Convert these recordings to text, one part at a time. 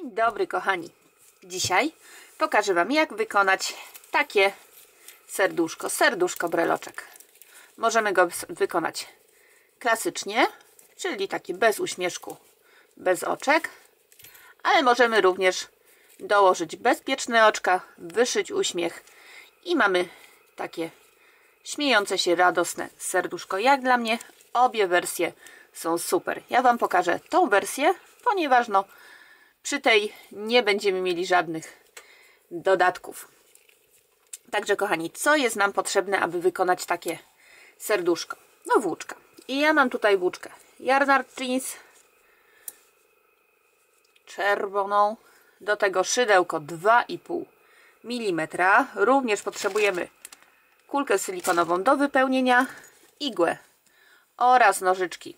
Dzień dobry kochani. Dzisiaj pokażę Wam, jak wykonać takie serduszko breloczek. Możemy go wykonać klasycznie, czyli taki bez uśmieszku, bez oczek, ale możemy również dołożyć bezpieczne oczka, wyszyć uśmiech i mamy takie śmiejące się, radosne serduszko. Jak dla mnie obie wersje są super. Ja Wam pokażę tą wersję, ponieważ przy tej nie będziemy mieli żadnych dodatków. Także kochani, co jest nam potrzebne, aby wykonać takie serduszko? No włóczka. I ja mam tutaj włóczkę Yarnard Jeans czerwoną. Do tego szydełko 2,5 mm. Również potrzebujemy kulkę silikonową do wypełnienia, igłę oraz nożyczki.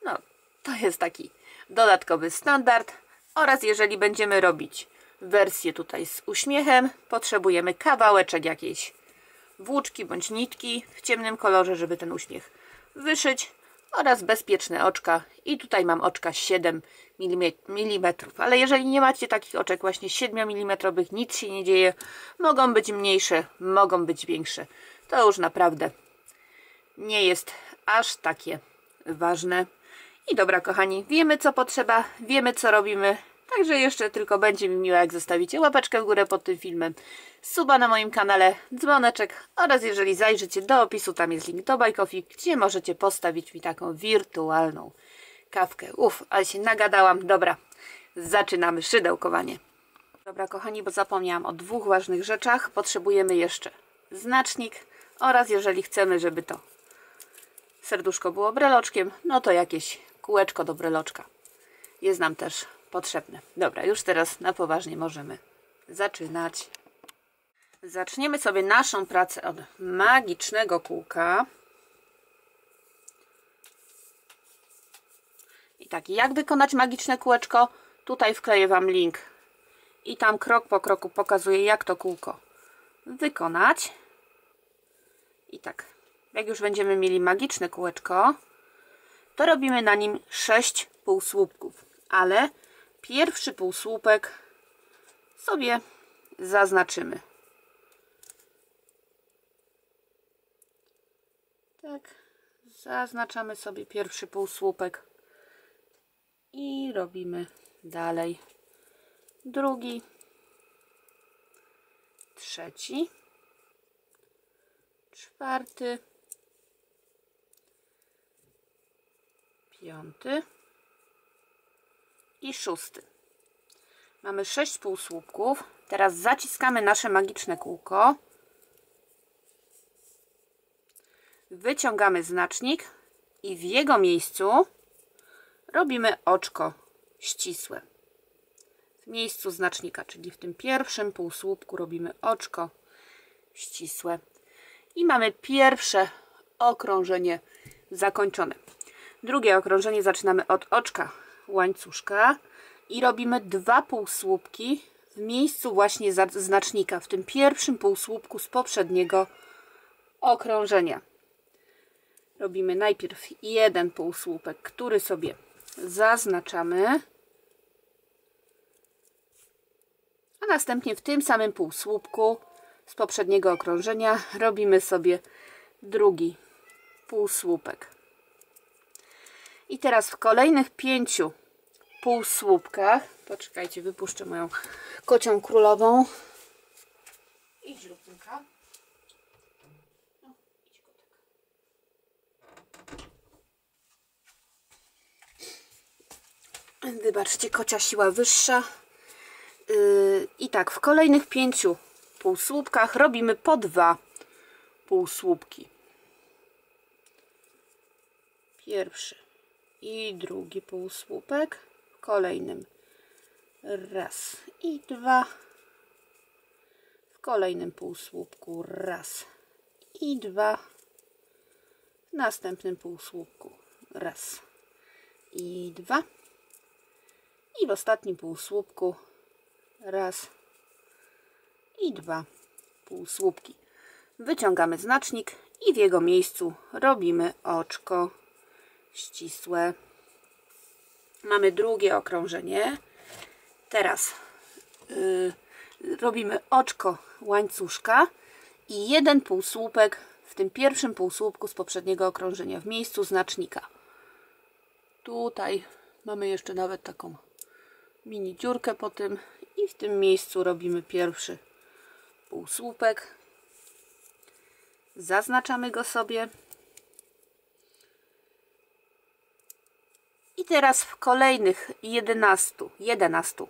No, to jest taki dodatkowy standard. Oraz jeżeli będziemy robić wersję tutaj z uśmiechem, potrzebujemy kawałeczek jakiejś włóczki bądź nitki w ciemnym kolorze, żeby ten uśmiech wyszyć, oraz bezpieczne oczka. I tutaj mam oczka 7 mm, ale jeżeli nie macie takich oczek właśnie 7 mm, nic się nie dzieje. Mogą być mniejsze, mogą być większe. To już naprawdę nie jest aż takie ważne. I dobra kochani, wiemy co potrzeba, wiemy co robimy. Także jeszcze tylko będzie mi miło, jak zostawicie łapeczkę w górę pod tym filmem, suba na moim kanale, dzwoneczek oraz jeżeli zajrzycie do opisu, tam jest link do Buy Coffee, gdzie możecie postawić mi taką wirtualną kawkę. Ale się nagadałam. Dobra, zaczynamy szydełkowanie. Dobra kochani, bo zapomniałam o dwóch ważnych rzeczach. Potrzebujemy jeszcze znacznik oraz jeżeli chcemy, żeby to serduszko było breloczkiem, no to jakieś kółeczko do breloczka jest nam też potrzebne. Dobra, już teraz na poważnie możemy zaczynać. Zaczniemy sobie naszą pracę od magicznego kółka. I tak, jak wykonać magiczne kółeczko? Tutaj wkleję Wam link i tam krok po kroku pokazuję, jak to kółko wykonać. I tak, jak już będziemy mieli magiczne kółeczko, to robimy na nim 6 półsłupków, ale pierwszy półsłupek sobie zaznaczymy. Tak, zaznaczamy sobie pierwszy półsłupek i robimy dalej drugi, trzeci, czwarty, piąty i szósty. Mamy 6 półsłupków. Teraz zaciskamy nasze magiczne kółko, wyciągamy znacznik i w jego miejscu robimy oczko ścisłe. W miejscu znacznika, czyli w tym pierwszym półsłupku robimy oczko ścisłe. I mamy pierwsze okrążenie zakończone. Drugie okrążenie zaczynamy od oczka łańcuszka i robimy 2 półsłupki w miejscu właśnie znacznika, w tym pierwszym półsłupku z poprzedniego okrążenia. Robimy najpierw jeden półsłupek, który sobie zaznaczamy, a następnie w tym samym półsłupku z poprzedniego okrążenia robimy sobie drugi półsłupek. I teraz w kolejnych 5 półsłupkach, poczekajcie, wypuszczę moją kocią królową. Idź lubunka. No, idź kotek. Wybaczcie, kocia siła wyższa. I tak, w kolejnych 5 półsłupkach robimy po 2 półsłupki. Pierwszy i drugi półsłupek, w kolejnym raz i 2, w kolejnym półsłupku raz i 2, w następnym półsłupku raz i 2 i w ostatnim półsłupku raz i 2 półsłupki. Wyciągamy znacznik i w jego miejscu robimy oczko ścisłe. Mamy drugie okrążenie Teraz robimy oczko łańcuszka i jeden półsłupek w tym pierwszym półsłupku z poprzedniego okrążenia w miejscu znacznika. Tutaj mamy jeszcze nawet taką mini dziurkę po tym i w tym miejscu robimy pierwszy półsłupek. Zaznaczamy go sobie. I teraz w kolejnych 11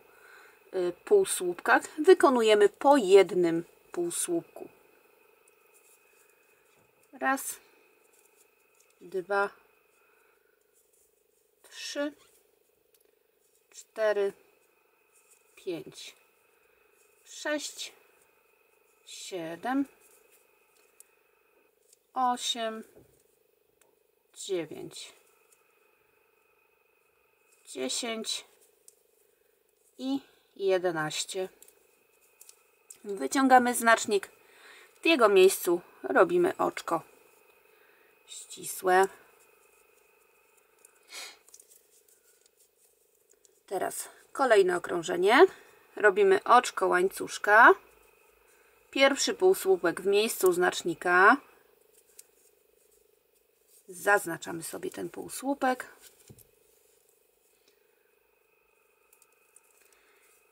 półsłupkach wykonujemy po jednym półsłupku. Raz, 2, 3, 4, 5, 6, 7, 8, 9, 10 i 11. Wyciągamy znacznik. W jego miejscu robimy oczko ścisłe. Teraz kolejne okrążenie. Robimy oczko łańcuszka. Pierwszy półsłupek w miejscu znacznika. Zaznaczamy sobie ten półsłupek.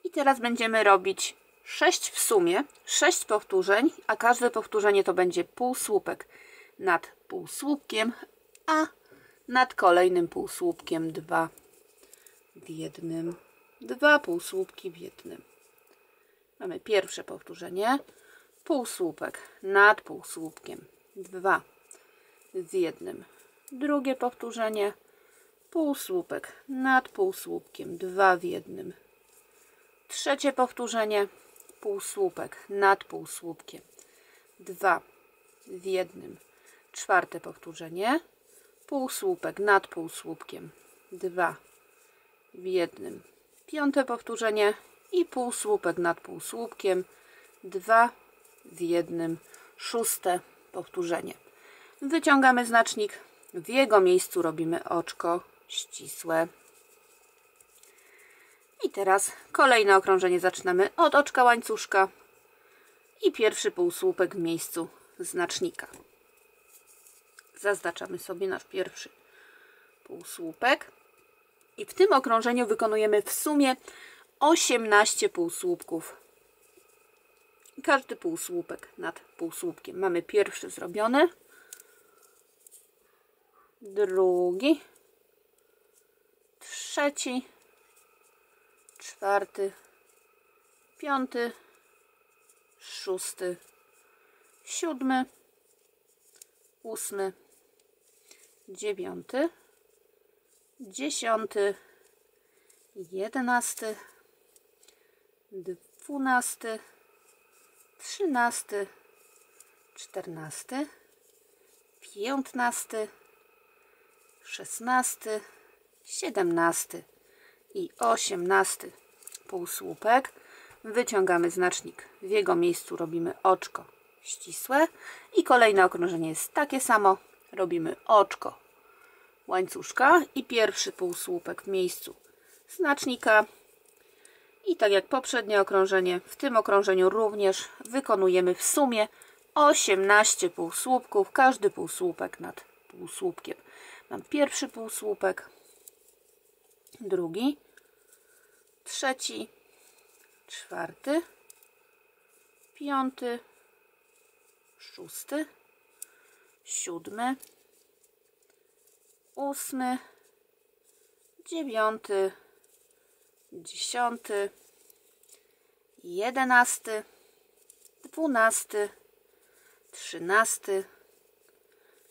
I teraz będziemy robić 6 w sumie, 6 powtórzeń, a każde powtórzenie to będzie półsłupek nad półsłupkiem, a nad kolejnym półsłupkiem 2 w jednym, 2 półsłupki w jednym. Mamy pierwsze powtórzenie, półsłupek nad półsłupkiem, 2 w jednym, drugie powtórzenie, półsłupek nad półsłupkiem, 2 w jednym, trzecie powtórzenie, półsłupek nad półsłupkiem, 2 w jednym, czwarte powtórzenie, półsłupek nad półsłupkiem, 2 w jednym, piąte powtórzenie i półsłupek nad półsłupkiem, 2 w jednym, szóste powtórzenie. Wyciągamy znacznik, w jego miejscu robimy oczko ścisłe. I teraz kolejne okrążenie zaczynamy od oczka łańcuszka i pierwszy półsłupek w miejscu znacznika. Zaznaczamy sobie nasz pierwszy półsłupek i w tym okrążeniu wykonujemy w sumie 18 półsłupków. Każdy półsłupek nad półsłupkiem. Mamy pierwszy zrobiony, drugi, trzeci, czwarty, piąty, szósty, siódmy, ósmy, dziewiąty, dziesiąty, 11, 12, 13, 14, 15, 16, 17 i 18 półsłupek. Wyciągamy znacznik, w jego miejscu robimy oczko ścisłe i kolejne okrążenie jest takie samo. Robimy oczko łańcuszka i pierwszy półsłupek w miejscu znacznika. I tak jak poprzednie okrążenie, w tym okrążeniu również wykonujemy w sumie 18 półsłupków, każdy półsłupek nad półsłupkiem. Mam pierwszy półsłupek, drugi, trzeci, czwarty, piąty, szósty, siódmy, ósmy, dziewiąty, 10, 11, 12, 13,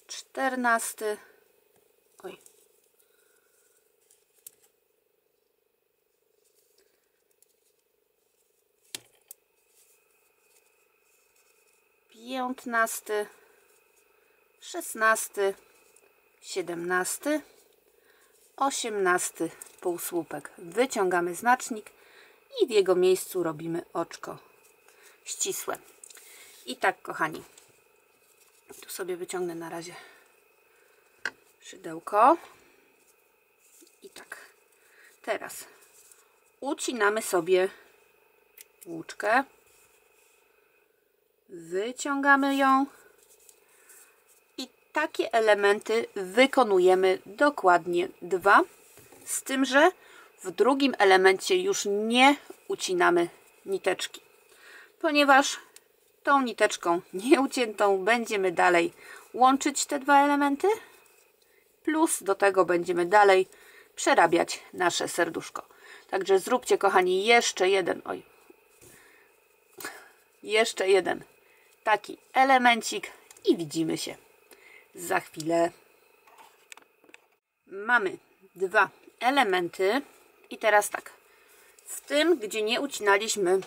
14, 15, 16, 17, 18 półsłupek. Wyciągamy znacznik i w jego miejscu robimy oczko ścisłe. I tak, kochani, tu sobie wyciągnę na razie szydełko. I tak, teraz ucinamy sobie włóczkę, wyciągamy ją i takie elementy wykonujemy dokładnie 2, z tym, że w drugim elemencie już nie ucinamy niteczki, ponieważ tą niteczką nieuciętą będziemy dalej łączyć te 2 elementy, plus do tego będziemy dalej przerabiać nasze serduszko. Także zróbcie, kochani, jeszcze jeden taki elemencik i widzimy się za chwilę. Mamy 2 elementy i teraz tak, w tym, gdzie nie ucinaliśmy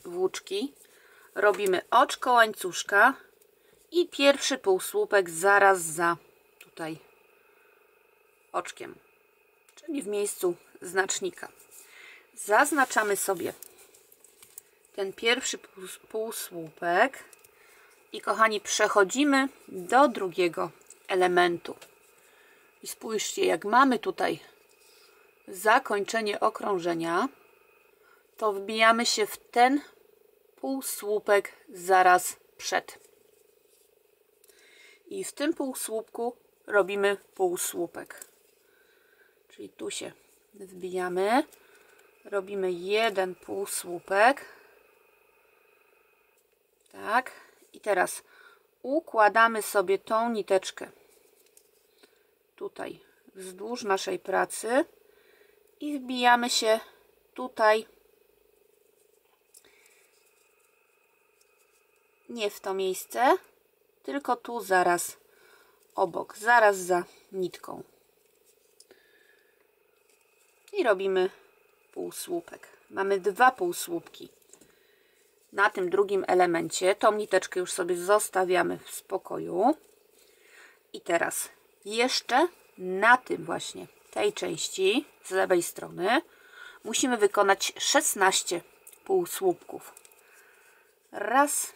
włóczki, robimy oczko łańcuszka i pierwszy półsłupek zaraz za tutaj oczkiem, czyli w miejscu znacznika. Zaznaczamy sobie ten pierwszy półsłupek i, kochani, przechodzimy do drugiego elementu. I spójrzcie, jak mamy tutaj zakończenie okrążenia, to wbijamy się w ten półsłupek zaraz przed. I w tym półsłupku robimy półsłupek. Czyli tu się wbijamy, robimy jeden półsłupek. Tak. I teraz układamy sobie tą niteczkę tutaj wzdłuż naszej pracy i wbijamy się tutaj, nie w to miejsce, tylko tu zaraz obok, zaraz za nitką. I robimy półsłupek. Mamy 2 półsłupki. Na tym drugim elemencie tą niteczkę już sobie zostawiamy w spokoju. I teraz jeszcze na tym właśnie, tej części z lewej strony musimy wykonać 16 półsłupków. Raz,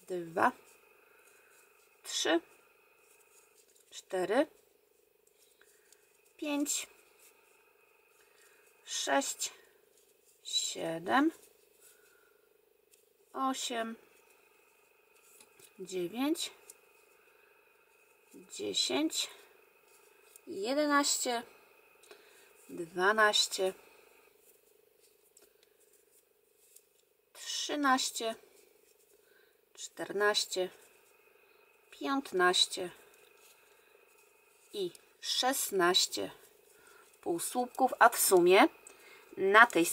2, 3, 4, 5, 6, 7, 8, 9, 10, 11, 12, 13, 14, 15 i 16 półsłupków, a w sumie na tej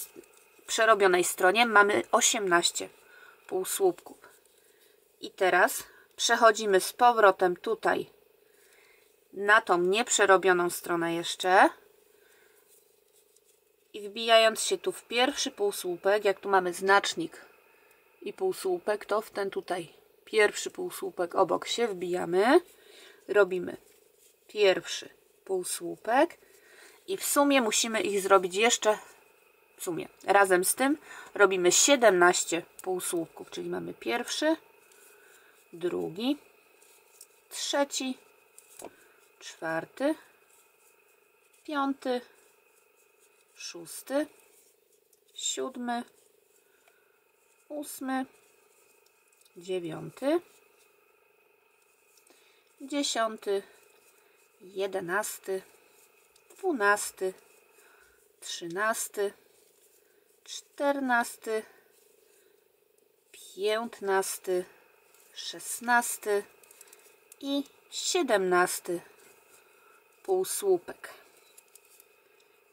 przerobionej stronie mamy 18 półsłupków. I teraz przechodzimy z powrotem tutaj na tą nieprzerobioną stronę jeszcze i wbijając się tu w pierwszy półsłupek, jak tu mamy znacznik i półsłupek, to w ten tutaj pierwszy półsłupek obok się wbijamy, robimy pierwszy półsłupek i w sumie musimy ich zrobić jeszcze, razem z tym robimy 17 półsłupków, czyli mamy pierwszy, drugi, trzeci, czwarty, piąty, szósty, siódmy, ósmy, dziewiąty, 10, 11, 12, 13, 14, 15, 16 i 17 półsłupek.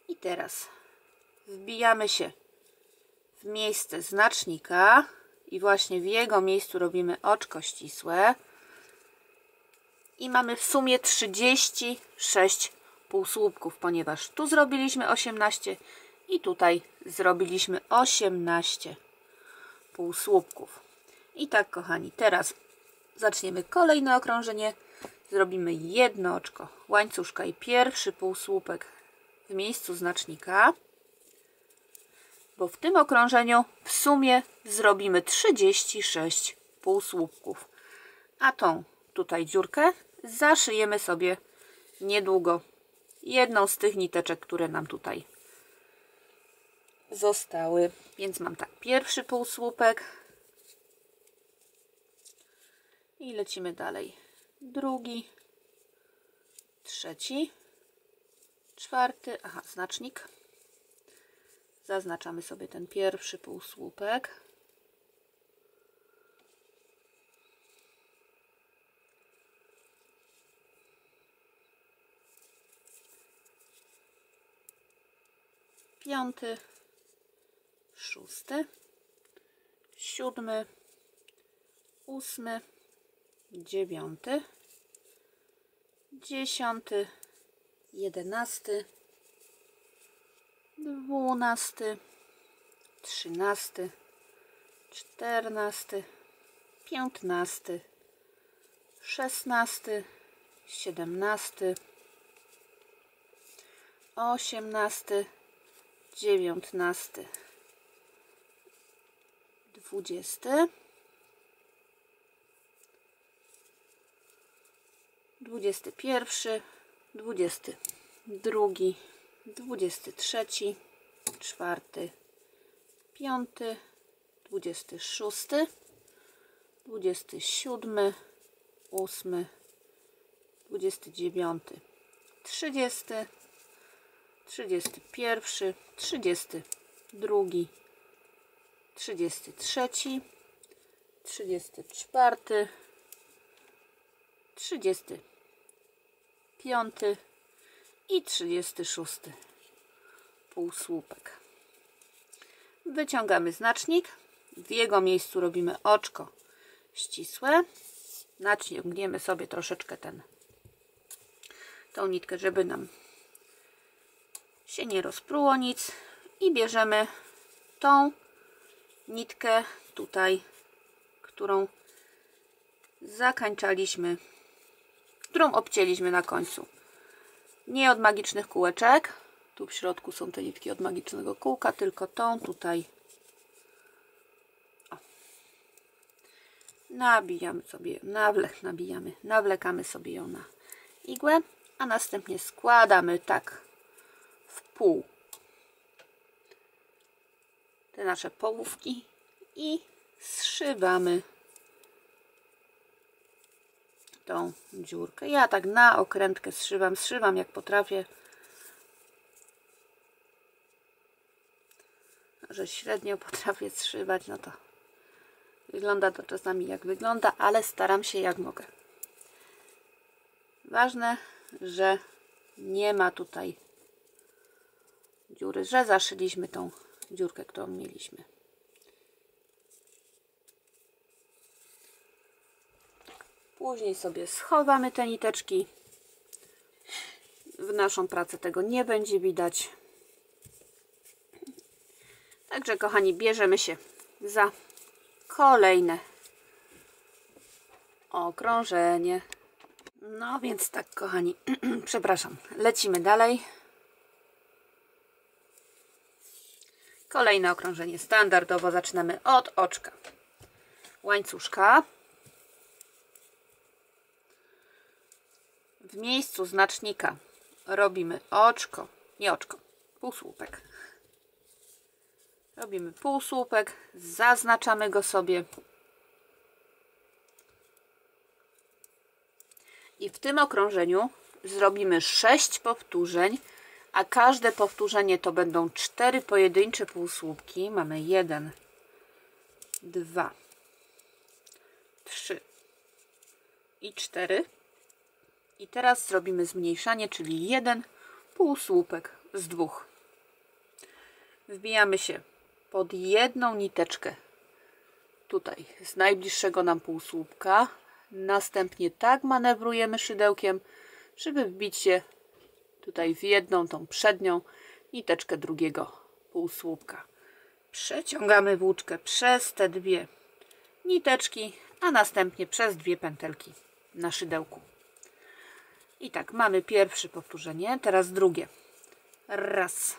I teraz wbijamy się w miejsce znacznika i właśnie w jego miejscu robimy oczko ścisłe i mamy w sumie 36 półsłupków, ponieważ tu zrobiliśmy 18 i tutaj zrobiliśmy 18 półsłupków. I tak, kochani, teraz zaczniemy kolejne okrążenie. Zrobimy jedno oczko łańcuszka i pierwszy półsłupek w miejscu znacznika, bo w tym okrążeniu w sumie zrobimy 36 półsłupków, a tą tutaj dziurkę zaszyjemy sobie niedługo jedną z tych niteczek, które nam tutaj zostały. Więc mam tak, pierwszy półsłupek i lecimy dalej. Drugi, trzeci, czwarty, znacznik. Zaznaczamy sobie ten pierwszy półsłupek. Piąty, szósty, siódmy, ósmy, dziewiąty, dziesiąty, 11, 12, 13, 14, 15, 16, 17, 18, 19, 20, 21, 22, 23, 4, 5, 26, 27, 8, 29, 30, 31, 32, 33, 34, 35 i 36 półsłupek. Wyciągamy znacznik, w jego miejscu robimy oczko ścisłe, naciągniemy sobie troszeczkę tą nitkę, żeby nam się nie rozpruło nic i bierzemy tą nitkę tutaj, którą zakańczaliśmy, którą obcięliśmy na końcu. Nie od magicznych kółeczek, tu w środku są te nitki od magicznego kółka, tylko tą tutaj nabijamy sobie, nawlekamy sobie ją na igłę, a następnie składamy tak w pół te nasze połówki i zszywamy tą dziurkę. Ja tak na okrętkę zszywam jak potrafię, że średnio potrafię zszywać, no to wygląda to czasami jak wygląda, ale staram się jak mogę. Ważne, że nie ma tutaj dziury, że zaszyliśmy tą dziurkę, którą mieliśmy. Później sobie schowamy te niteczki. W naszą pracę tego nie będzie widać. Także kochani, bierzemy się za kolejne okrążenie. No więc tak kochani, przepraszam, lecimy dalej. Kolejne okrążenie. Standardowo zaczynamy od oczka łańcuszka. W miejscu znacznika robimy oczko, nie oczko, półsłupek. Robimy półsłupek, zaznaczamy go sobie. I w tym okrążeniu zrobimy 6 powtórzeń, a każde powtórzenie to będą 4 pojedyncze półsłupki. Mamy 1, 2, 3 i 4. I teraz zrobimy zmniejszanie, czyli 1 półsłupek z 2. Wbijamy się pod jedną niteczkę tutaj z najbliższego nam półsłupka. Następnie tak manewrujemy szydełkiem, żeby wbić się tutaj w jedną, tą przednią niteczkę drugiego półsłupka. Przeciągamy włóczkę przez te dwie niteczki, a następnie przez dwie pętelki na szydełku. I tak, mamy pierwsze powtórzenie, teraz drugie. Raz,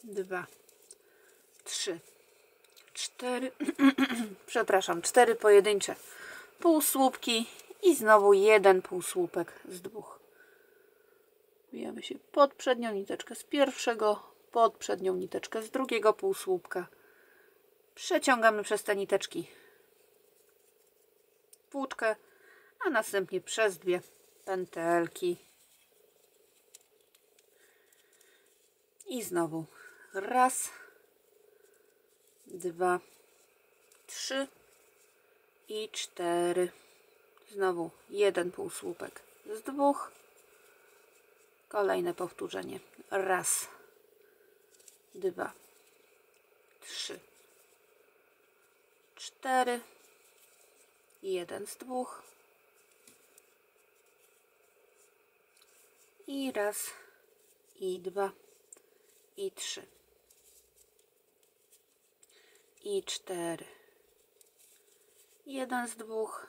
2, 3, 4, przepraszam, 4 pojedyncze półsłupki i znowu 1 półsłupek z 2. Wbijamy się pod przednią niteczkę z pierwszego pod przednią niteczkę z drugiego półsłupka. Przeciągamy przez te niteczki włóczkę, a następnie przez dwie pętelki. I znowu raz, dwa, trzy i cztery. Znowu jeden półsłupek z dwóch. Kolejne powtórzenie. Raz, dwa, trzy, cztery. Jeden z dwóch. I raz, i dwa, i trzy, i cztery. Jeden z dwóch.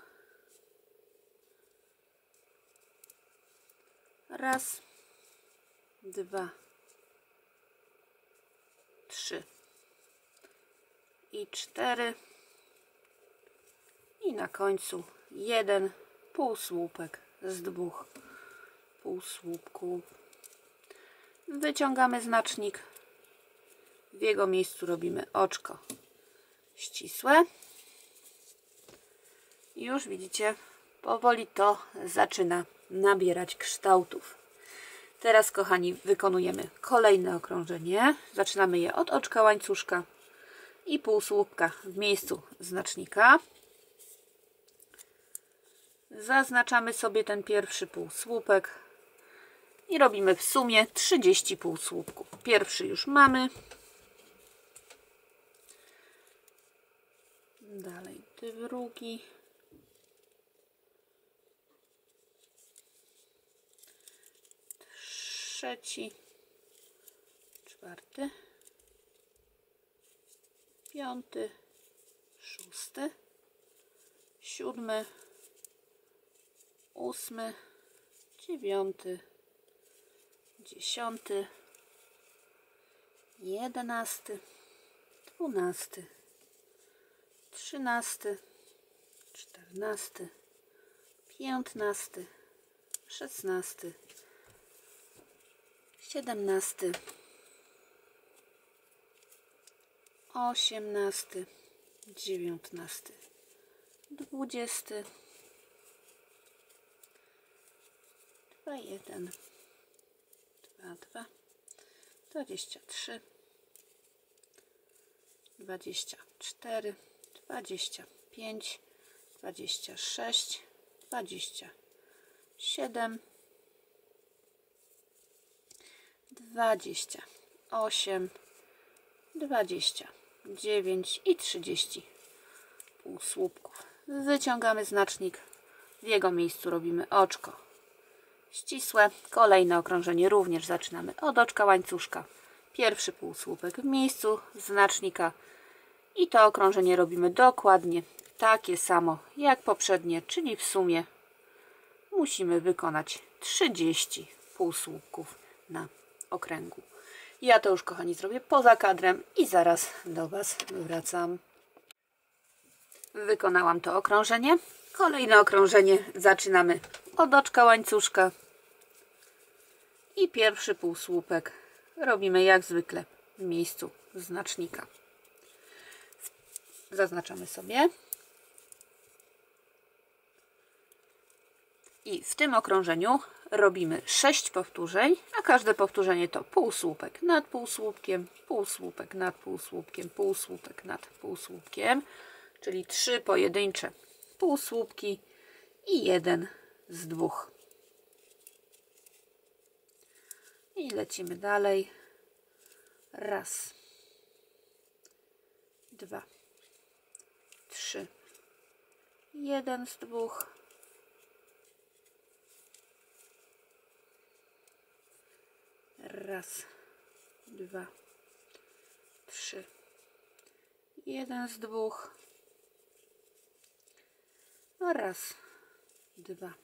Raz, dwa, trzy i cztery. I na końcu jeden półsłupek z dwóch półsłupków. Wyciągamy znacznik. W jego miejscu robimy oczko ścisłe. I już widzicie, powoli to zaczyna nabierać kształtów. Teraz, kochani, wykonujemy kolejne okrążenie. Zaczynamy je od oczka łańcuszka i półsłupka w miejscu znacznika. Zaznaczamy sobie ten pierwszy półsłupek i robimy w sumie 30 półsłupków. Pierwszy już mamy. Dalej drugi. Trzeci. Czwarty. Piąty. Szósty. Siódmy. Ósmy. Dziewiąty. 10, 11, 12, 13, 14, 15, 16, 17, 18, 19, 20, 21, 22, 23, 24, 25, 26, 27, 28, 29 i 30 półsłupków. Wyciągamy znacznik. W jego miejscu robimy oczko ścisłe. Kolejne okrążenie również zaczynamy od oczka łańcuszka. Pierwszy półsłupek w miejscu znacznika i to okrążenie robimy dokładnie takie samo jak poprzednie, czyli w sumie musimy wykonać 30 półsłupków na okręgu. Ja to już, kochani, zrobię poza kadrem i zaraz do Was wracam. Wykonałam to okrążenie. Kolejne okrążenie zaczynamy od oczka łańcuszka i pierwszy półsłupek robimy jak zwykle w miejscu znacznika. Zaznaczamy sobie i w tym okrążeniu robimy 6 powtórzeń, a każde powtórzenie to półsłupek nad półsłupkiem, półsłupek nad półsłupkiem, półsłupek nad półsłupkiem, czyli 3 pojedyncze półsłupki i jeden z dwóch. I lecimy dalej. Raz, dwa, trzy, jeden z dwóch. Raz, dwa, trzy, jeden z dwóch. Raz, dwa,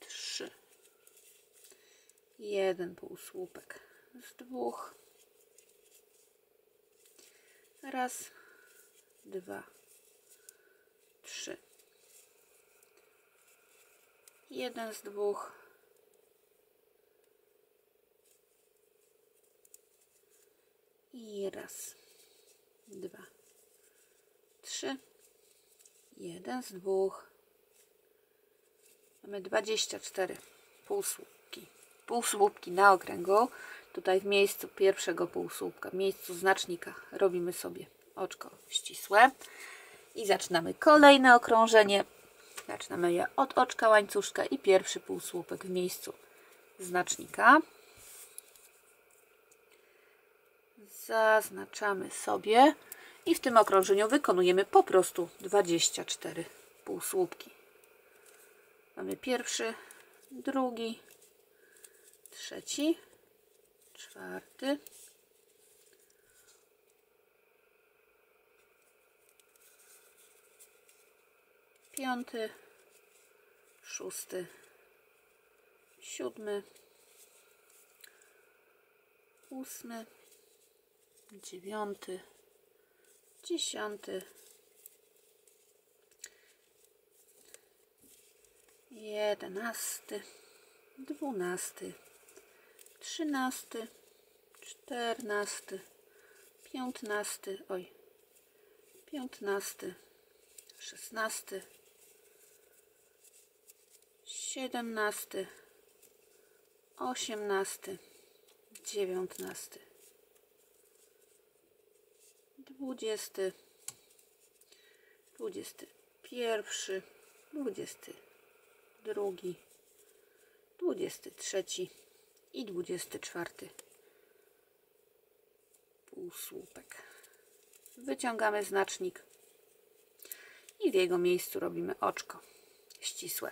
trzy, jeden półsłupek z dwóch. Raz, dwa, trzy, jeden z dwóch. I raz, 2, 3. 1 z 2. Mamy 24 półsłupki. Półsłupki na okręgu. Tutaj w miejscu pierwszego półsłupka, w miejscu znacznika robimy sobie oczko ścisłe. I zaczynamy kolejne okrążenie. Zaczynamy je od oczka łańcuszka i pierwszy półsłupek w miejscu znacznika. Zaznaczamy sobie i w tym okrążeniu wykonujemy po prostu 24 półsłupki. Mamy pierwszy, drugi, trzeci, czwarty, piąty, szósty, siódmy, ósmy, dziewiąty, 10, 11, 12, 13, 14, 15, 15, 16, 17, 18, 19, 20, 21, 22, 23 i 24 półsłupek. Wyciągamy znacznik i w jego miejscu robimy oczko ścisłe.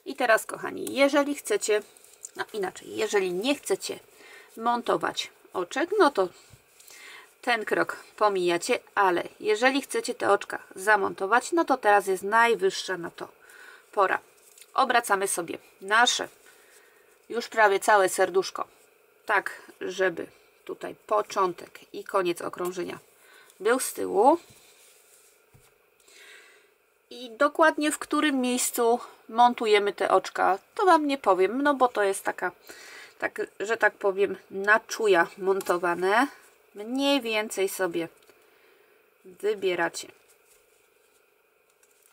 I teraz, kochani, jeżeli chcecie, no inaczej, jeżeli nie chcecie montować oczek, no to ten krok pomijacie, ale jeżeli chcecie te oczka zamontować, no to teraz jest najwyższa na to pora. Obracamy sobie nasze już prawie całe serduszko, tak żeby tutaj początek i koniec okrążenia był z tyłu. I dokładnie w którym miejscu montujemy te oczka, to Wam nie powiem, no bo to jest taka, że tak powiem, na czuja montowane. Mniej więcej sobie wybieracie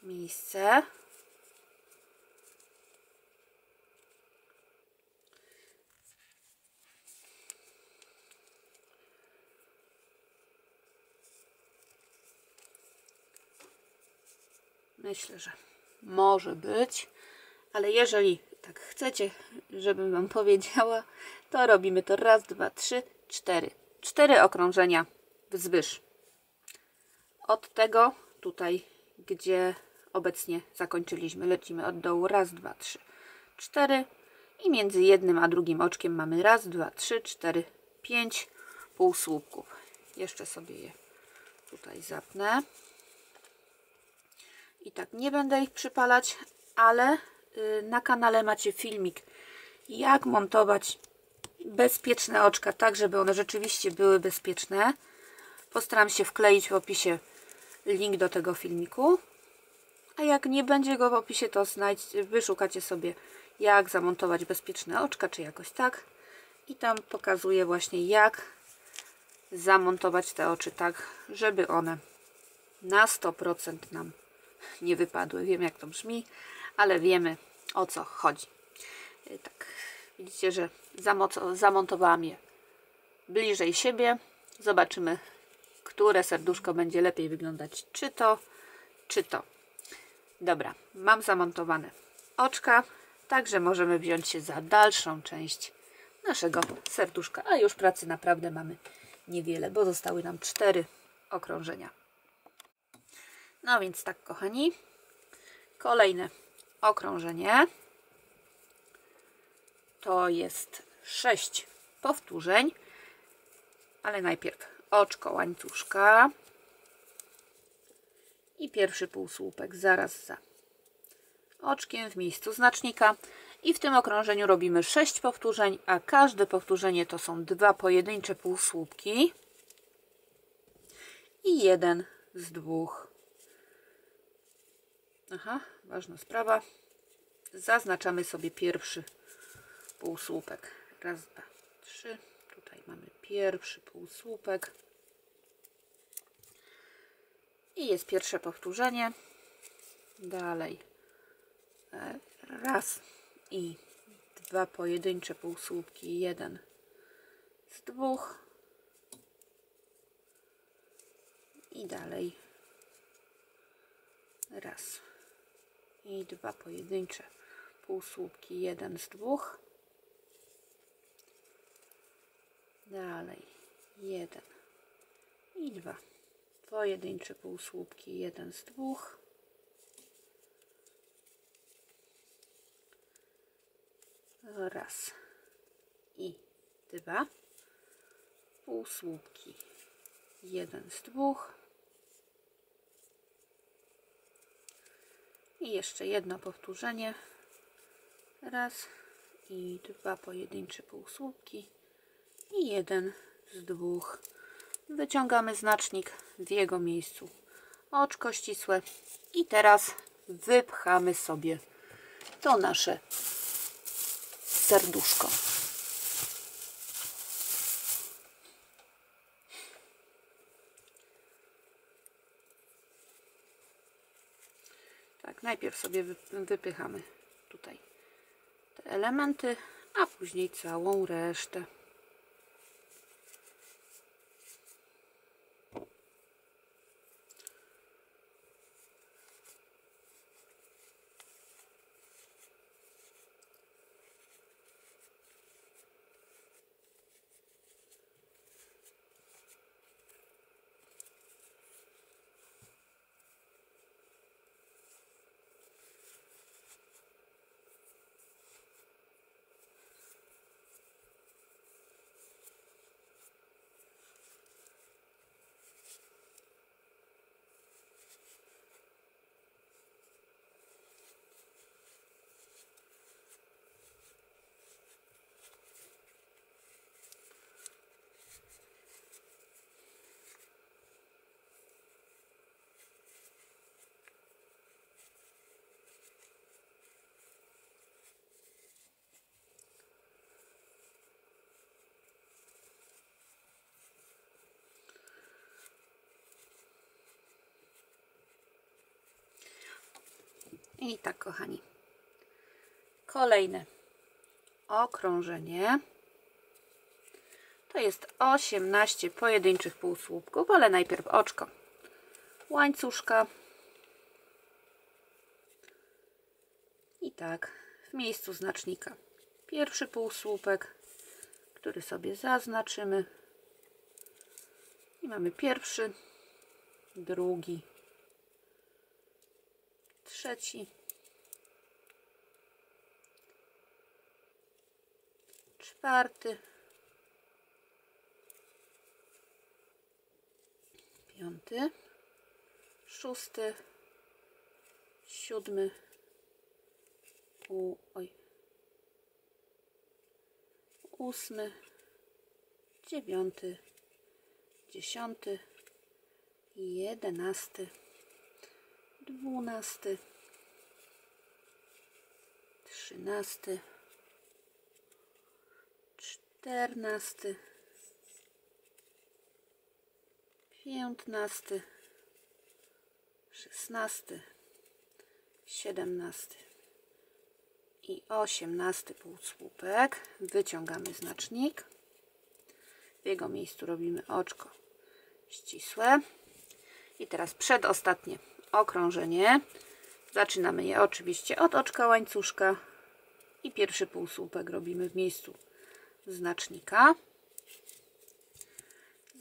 miejsce. Myślę, że może być, ale jeżeli tak chcecie, żebym Wam powiedziała, to robimy to raz, dwa, trzy, cztery. 4 okrążenia wzwyż. Od tego tutaj, gdzie obecnie zakończyliśmy, lecimy od dołu. Raz, dwa, trzy, 4 i między jednym a drugim oczkiem mamy raz, dwa, trzy, 4, 5 półsłupków. Jeszcze sobie je tutaj zapnę. I tak nie będę ich przypalać, ale na kanale macie filmik, jak montować bezpieczne oczka, tak żeby one rzeczywiście były bezpieczne. Postaram się wkleić w opisie link do tego filmiku. A jak nie będzie go w opisie, to wyszukacie sobie, jak zamontować bezpieczne oczka, czy jakoś tak. I tam pokazuję właśnie, jak zamontować te oczy tak, żeby one na 100% nam nie wypadły. Wiem, jak to brzmi, ale wiemy, o co chodzi. Tak, widzicie, że zamontowałam je bliżej siebie. Zobaczymy, które serduszko będzie lepiej wyglądać. Czy to, czy to. Dobra, mam zamontowane oczka, także możemy wziąć się za dalszą część naszego serduszka. A już pracy naprawdę mamy niewiele, bo zostały nam 4 okrążenia. No więc tak, kochani, kolejne okrążenie to jest 6 powtórzeń, ale najpierw oczko łańcuszka i pierwszy półsłupek zaraz za oczkiem w miejscu znacznika. I w tym okrążeniu robimy 6 powtórzeń, a każde powtórzenie to są 2 pojedyncze półsłupki i 1 z 2. Aha, ważna sprawa. Zaznaczamy sobie pierwszy półsłupek. Raz, dwa, trzy. Tutaj mamy pierwszy półsłupek. I jest pierwsze powtórzenie. Dalej. Raz i dwa pojedyncze półsłupki. Jeden z dwóch. I dalej. Raz i dwa pojedyncze półsłupki. Jeden z dwóch. Dalej. Jeden i dwa pojedyncze półsłupki. Jeden z dwóch. Raz i dwa półsłupki. Jeden z dwóch. I jeszcze jedno powtórzenie. Raz i dwa pojedyncze półsłupki. I jeden z dwóch. Wyciągamy znacznik w jego miejscu. Oczko ścisłe. I teraz wypchamy sobie to nasze serduszko. Tak, najpierw sobie wypychamy tutaj te elementy, a później całą resztę. I tak, kochani, kolejne okrążenie to jest 18 pojedynczych półsłupków, ale najpierw oczko łańcuszka i tak w miejscu znacznika pierwszy półsłupek, który sobie zaznaczymy, i mamy pierwszy, drugi, trzeci, czwarty, piąty, szósty, siódmy, ósmy, dziewiąty, dziesiąty, 11, 12, 13, 14, 15, 16, 17 i 18 półsłupek. Wyciągamy znacznik. W jego miejscu robimy oczko ścisłe. I teraz przedostatnie okrążenie. Zaczynamy je oczywiście od oczka łańcuszka i pierwszy półsłupek robimy w miejscu znacznika.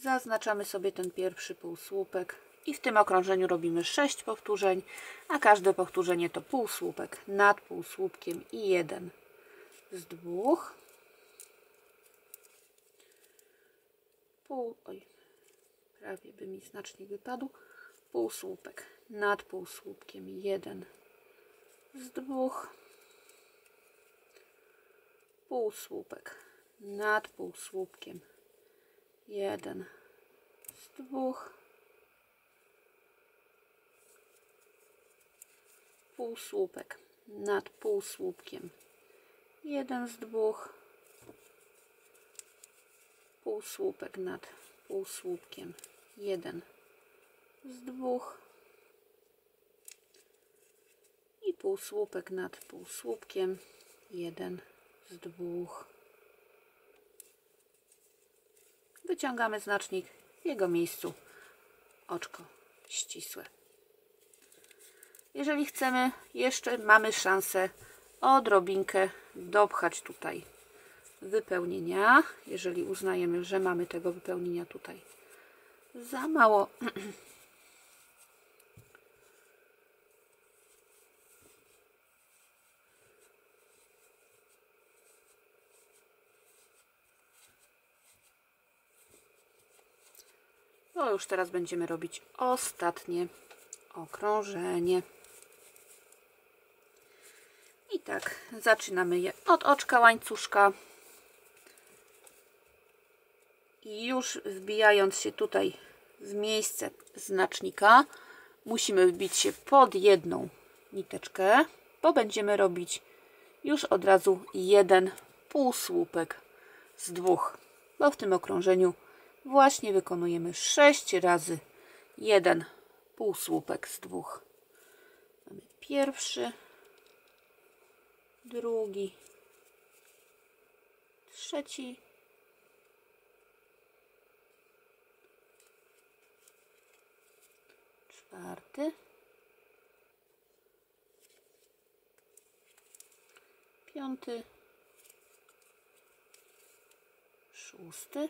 Zaznaczamy sobie ten pierwszy półsłupek i w tym okrążeniu robimy 6 powtórzeń, a każde powtórzenie to półsłupek nad półsłupkiem i jeden z dwóch. Prawie by mi znacznik wypadł. Półsłupek nad półsłupkiem, jeden z dwóch. Półsłupek nad półsłupkiem, jeden z dwóch. Półsłupek nad półsłupkiem, jeden z dwóch. Półsłupek nad półsłupkiem, jeden z 2 i półsłupek nad półsłupkiem, 1 z 2. Wyciągamy znacznik, w jego miejscu oczko ścisłe. Jeżeli chcemy, jeszcze mamy szansę odrobinkę dopchać tutaj wypełnienia. Jeżeli uznajemy, że mamy tego wypełnienia tutaj za mało, to już teraz będziemy robić ostatnie okrążenie. I tak zaczynamy je od oczka łańcuszka i już wbijając się tutaj w miejsce znacznika, musimy wbić się pod jedną niteczkę, bo będziemy robić już od razu 1 półsłupek z 2, bo w tym okrążeniu właśnie wykonujemy 6 razy 1 półsłupek z 2. Mamy pierwszy, drugi, trzeci, czwarty, piąty, szósty,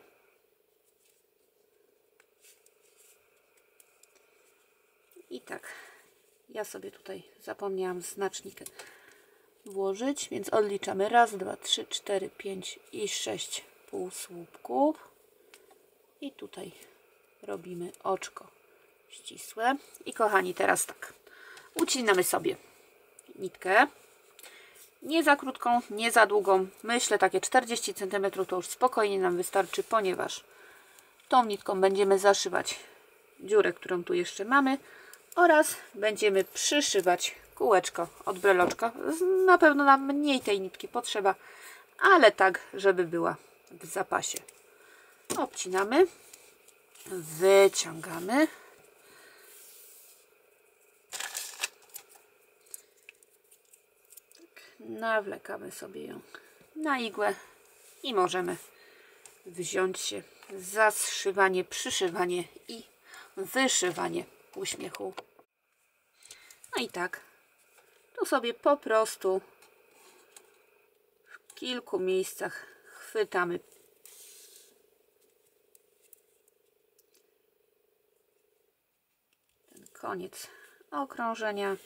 i tak, ja sobie tutaj zapomniałam znacznik włożyć, więc odliczamy 1, 2, 3, 4, 5 i 6 półsłupków i tutaj robimy oczko ścisłe. I kochani, teraz tak, ucinamy sobie nitkę, nie za krótką, nie za długą, myślę takie 40 cm to już spokojnie nam wystarczy, ponieważ tą nitką będziemy zaszywać dziurę, którą tu jeszcze mamy, oraz będziemy przyszywać kółeczko od breloczka. Na pewno nam mniej tej nitki potrzeba, ale tak, żeby była w zapasie. Obcinamy, wyciągamy. Tak, nawlekamy sobie ją na igłę i możemy wziąć się za zszywanie, przyszywanie i wyszywanie uśmiechu. No i tak, tu sobie po prostu w kilku miejscach chwytamy ten koniec okrążenia.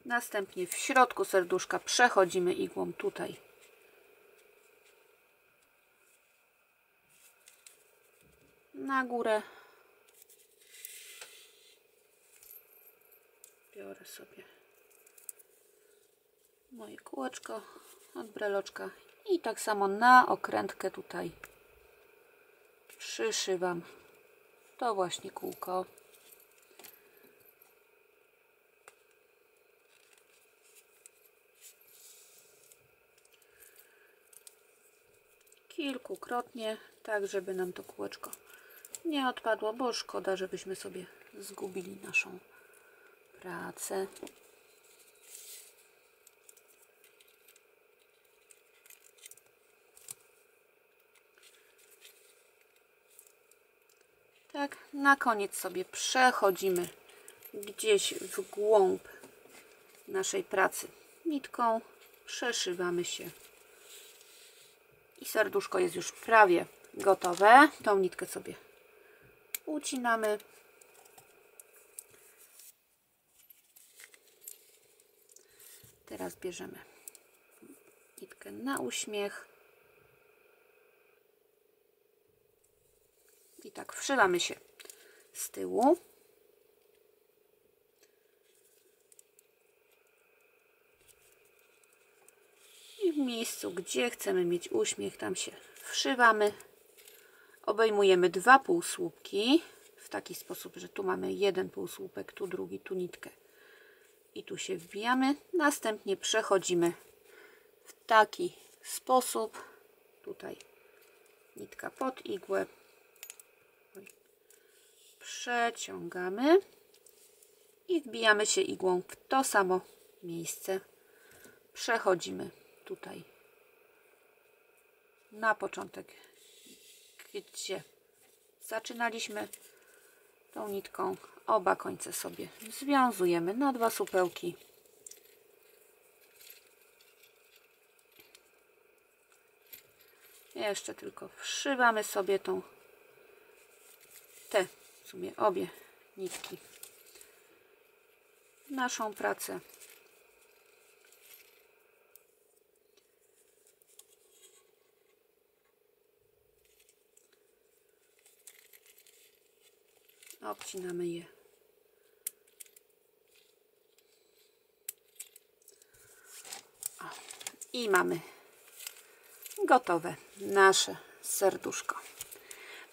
Następnie w środku serduszka przechodzimy igłą tutaj na górę. Biorę sobie moje kółeczko od breloczka i tak samo na okrętkę tutaj przyszywam to właśnie kółko. Kilkukrotnie, tak żeby nam to kółeczko nie odpadło, bo szkoda, żebyśmy sobie zgubili naszą pracę. Tak, na koniec sobie przechodzimy gdzieś w głąb naszej pracy nitką, przeszywamy się i serduszko jest już prawie gotowe. Tą nitkę sobie ucinamy. Teraz bierzemy nitkę na uśmiech i tak wszywamy się z tyłu. I w miejscu, gdzie chcemy mieć uśmiech, tam się wszywamy. Obejmujemy 2 półsłupki w taki sposób, że tu mamy 1 półsłupek, tu drugi, tu nitkę i tu się wbijamy. Następnie przechodzimy w taki sposób. Tutaj nitka pod igłę. Przeciągamy i wbijamy się igłą w to samo miejsce. Przechodzimy tutaj na początek, gdzie zaczynaliśmy tą nitką. Oba końce sobie związujemy na 2 supełki. Jeszcze tylko wszywamy sobie w sumie obie nitki w naszą pracę. Obcinamy je. I mamy gotowe nasze serduszko.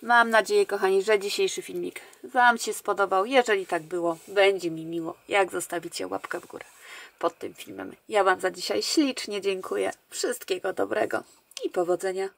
Mam nadzieję, kochani, że dzisiejszy filmik Wam się spodobał. Jeżeli tak było, będzie mi miło, jak zostawicie łapkę w górę pod tym filmem. Ja Wam za dzisiaj ślicznie dziękuję. Wszystkiego dobrego i powodzenia.